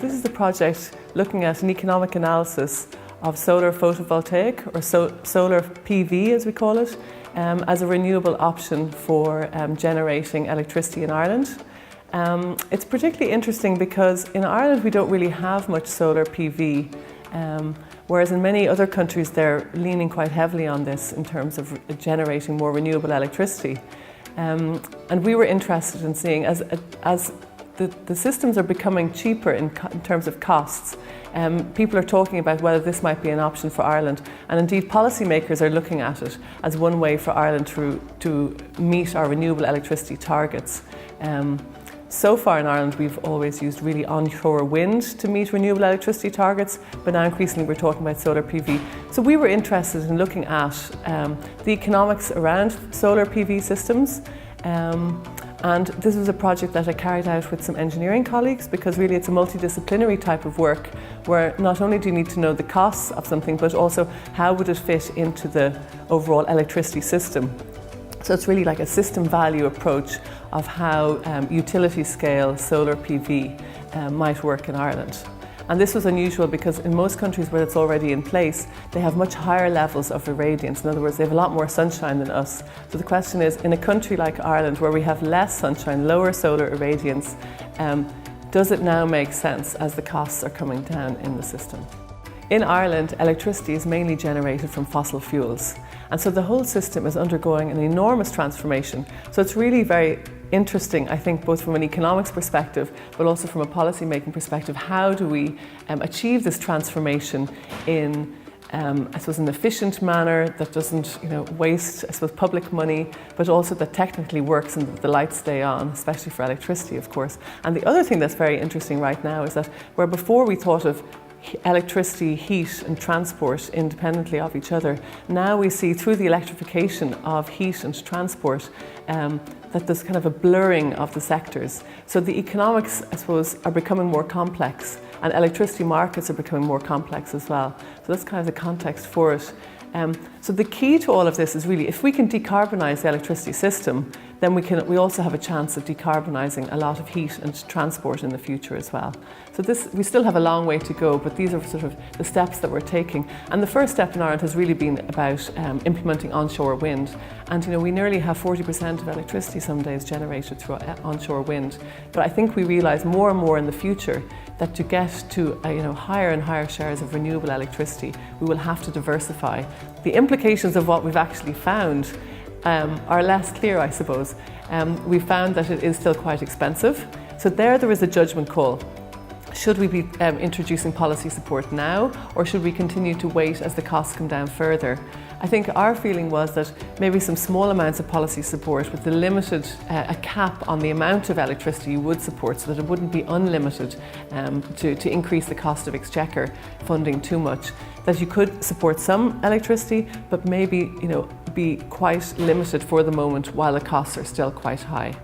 This is a project looking at an economic analysis of solar photovoltaic, or solar PV as we call it, as a renewable option for generating electricity in Ireland. It's particularly interesting because in Ireland we don't really have much solar PV, whereas in many other countries they're leaning quite heavily on this in terms of generating more renewable electricity. And we were interested in seeing as the systems are becoming cheaper in terms of costs. People are talking about whether this might be an option for Ireland, and indeed policymakers are looking at it as one way for Ireland to meet our renewable electricity targets. So far in Ireland we've always used really onshore wind to meet renewable electricity targets, but now increasingly we're talking about solar PV. So we were interested in looking at the economics around solar PV systems. And this was a project that I carried out with some engineering colleagues, because really it's a multidisciplinary type of work where not only do you need to know the costs of something, but also how would it fit into the overall electricity system. So it's really like a system value approach of how utility scale solar PV might work in Ireland. And this was unusual because in most countries where it's already in place, they have much higher levels of irradiance. In other words, they have a lot more sunshine than us. So the question is, in a country like Ireland where we have less sunshine, lower solar irradiance, does it now make sense as the costs are coming down in the system? In Ireland, electricity is mainly generated from fossil fuels. And so the whole system is undergoing an enormous transformation. So it's really very interesting, I think, both from an economics perspective, but also from a policy-making perspective. How do we achieve this transformation in, I suppose, an efficient manner that doesn't, waste, I suppose, public money, but also that technically works and that the lights stay on, especially for electricity, of course. And the other thing that's very interesting right now is that where before we thought of electricity, heat and transport independently of each other, now we see through the electrification of heat and transport that there's kind of a blurring of the sectors. So the economics, I suppose, are becoming more complex, and electricity markets are becoming more complex as well. So that's kind of the context for it. So the key to all of this is really, if we can decarbonise the electricity system, then we also have a chance of decarbonising a lot of heat and transport in the future as well. So we still have a long way to go, but these are sort of the steps that we're taking. And the first step in Ireland has really been about implementing onshore wind. And we nearly have 40% of electricity some days generated through onshore wind. But I think we realise more and more in the future that to get to higher and higher shares of renewable electricity, we will have to diversify. The implications of what we've actually found are less clear, I suppose. We found that it is still quite expensive. So there is a judgment call. Should we be introducing policy support now, or should we continue to wait as the costs come down further? I think our feeling was that maybe some small amounts of policy support with the limited, a cap on the amount of electricity you would support, so that it wouldn't be unlimited to increase the cost of exchequer funding too much. That you could support some electricity, but maybe be quite limited for the moment while the costs are still quite high.